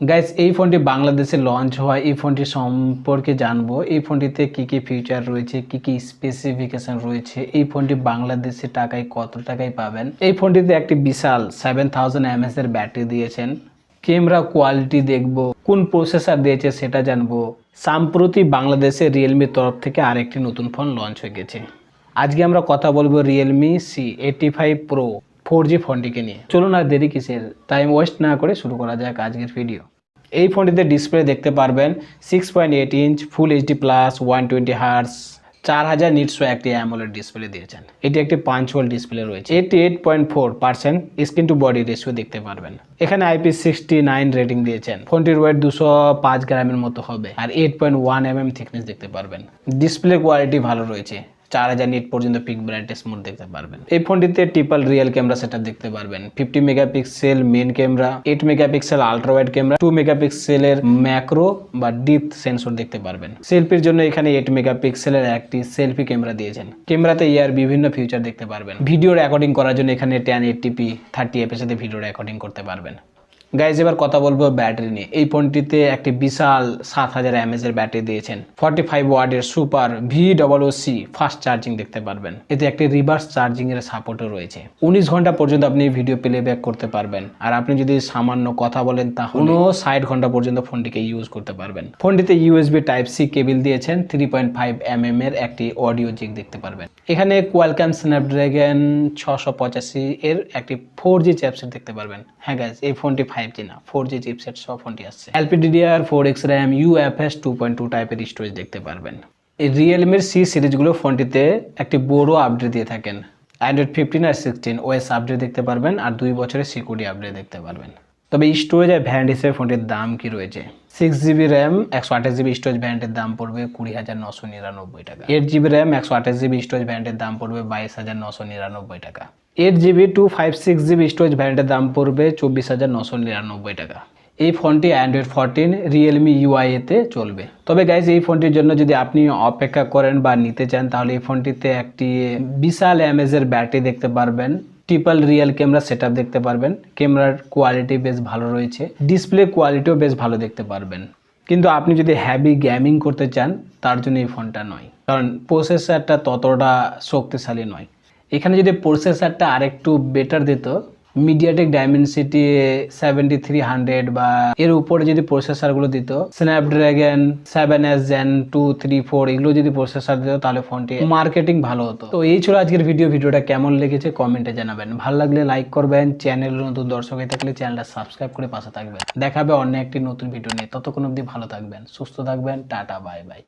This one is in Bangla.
গাইস এই ফোনটি বাংলাদেশে লঞ্চ হয়, এই ফোনটি সম্পর্কে জানবো। এই ফোনটিতে কি কি ফিচার রয়েছে, কি কি স্পেসিফিকেশন রয়েছে, এই ফোনটি বাংলাদেশে টাকায় কত টাকায় পাবেন। এই ফোনটিতে একটি বিশাল 7000 mAh এর ব্যাটারি দিয়েছেন। ক্যামেরা কোয়ালিটি দেখবো, কোন প্রসেসর দিয়েছে সেটা জানবো। সম্প্রতি বাংলাদেশে রিয়েলমির তরফ থেকে আরেকটি নতুন ফোন লঞ্চ হয়ে গেছে। আজকে আমরা কথা বলবো রিয়েলমি C85 Pro 4G ফোনটিকে নিয়ে। চলুন আর দেরি কিসের, টাইম ওয়েস্ট না করে শুরু করা যাক আজকের ভিডিও। এই ফোনটিতে ডিসপ্লে দেখতে পারবেন 6.8 inch full HD plus 120 hertz 4000 nits একটি অ্যামোলেড ডিসপ্লে দিয়েছেন। এটি একটি 5 ভোল্ট ডিসপ্লে রয়েছে। 88.4% স্ক্রিন টু বডি রেশিও দেখতে পারবেন। এখানে IP69 রেটিং দিয়েছেন। ফোনটির ওয়েট 205 গ্রামের মতো হবে আর 8.1 mm থিকনেস দেখতে পারবেন। ডিসপ্লে কোয়ালিটি ভালো রয়েছে। 4000 নিট পর্যন্ত পিক ব্রাইটনেস মোড দেখতে পারবেন। এই ফোনটিতে ট্রিপল রিয়েল ক্যামেরা সেটআপ দেখতে পারবেন। 50 megapixel main camera, 8 megapixel ultra wide camera, 2 মেগাপিক্সেলের ম্যাক্রো বা ডিপ সেন্সর দেখতে পারবেন। সেলফির জন্য এখানে 8 মেগাপিক্সেলের একটি সেলফি ক্যামেরা দিয়েছেন। ক্যামেরাতে ইয়ার বিভিন্ন ফিচার দেখতে পারবেন। ভিডিও রেকর্ডিং করার জন্য এখানে 1080p 30fps এর ভিডিও রেকর্ডিং করতে পারবেন। গাইজ এবার কথা বলবো ব্যাটারি নিয়ে। এই ফোনটিতে একটি বিশাল 7000 mAh এর ব্যাটারি দিয়েছেন। 45 ওয়াটের সুপার VOOC ফাস্ট চার্জিং দেখতে পারবেন। এতে একটি রিভার্স চার্জিং এর সাপোর্টও রয়েছে। 19 ঘন্টা পর্যন্ত আপনি ভিডিও প্লেব্যাক করতে পারবেন। আর আপনি যদি সামান্য কথা বলেন তাহলে 60 ঘন্টা পর্যন্ত ফোনটিকে ইউজ করতে পারবেন। ফোনটিতে USB Type-C কেবল দিয়েছেন। 3.5 mm এর একটি অডিও জ্যাক দেখতে পারবেন। এখানে কোয়ালকম স্ন্যাপড্রাগন 685 এর একটি 4G চিপসেট দেখতে পারবেন। হ্যাঁ গাইজ, এই ফোনটি 5G না 4G চিপসেট সহ ফোনটি আসছে। LPDDR4X RAM UFS 2.2 টাইপের স্টোরেজ দেখতে পারবেন। এই রিয়েলমির C সিরিজগুলো ফোনটিতে একটি বড় আপডেট দিয়ে থাকেন। Android 15 আর 16 OS আপডেট দেখতে পারবেন আর 2 বছরের সিকিউরিটি আপডেট দেখতে পারবেন। তবে স্টোরেজের ভ্যারিয়েন্ট হিসেবে ফোনটির দাম কি রয়েছে? 6GB RAM 128GB স্টোরেজ ভ্যারিয়েন্টের দাম পড়বে 20999 টাকা। 8GB RAM 128GB স্টোরেজ ভ্যারিয়েন্টের দাম পড়বে 22999 টাকা। 8GB 256GB স্টোরেজ ভ্যারিয়েন্টের দাম পড়বে 24999 টাকা। এই ফোনটি Android 14 রিয়েলমি UI তে চলবে। তবে গাইজ এই ফোনটির জন্য যদি আপনি অপেক্ষা করেন বা নিতে চান তাহলে এই ফোনটিতে একটি বিশাল mAh এর ব্যাটারি দেখতে পারবেন। ট্রিপল রিয়েল ক্যামেরা সেটআপ দেখতে পারবেন। ক্যামেরার কোয়ালিটি বেশ ভালো রয়েছে। ডিসপ্লে কোয়ালিটিও বেশ ভালো দেখতে পারবেন। কিন্তু আপনি যদি হেভি গেমিং করতে চান তার জন্য এই ফোনটা নয়, কারণ প্রসেসরটা ততটা শক্তিশালী নয়। এখানে যদি প্রসেসরটা আরেকটু বেটার দিত, মিডিয়াটেক ডাইমেনসিটি 7300 বা এর উপরে যদি প্রসেসরগুলো দিত, স্ন্যাপড্রাগন 7S Gen 2, 3, 4 এগুলো যদি প্রসেসর দিত তাহলে ফোনটি মার্কেটিং ভালো হতো। তো এই ছিল আজকের ভিডিওটা কেমন লেগেছে কমেন্টে জানাবেন। ভালো লাগলে লাইক করবেন। চ্যানেলের নতুন দর্শক হয়ে থাকলে চ্যানেলটা সাবস্ক্রাইব করে পাশে থাকবেন। দেখা হবে অন্য একটি নতুন ভিডিও নিয়ে। ততক্ষণ অবধি ভালো থাকবেন, সুস্থ থাকবেন। Tata, bye bye.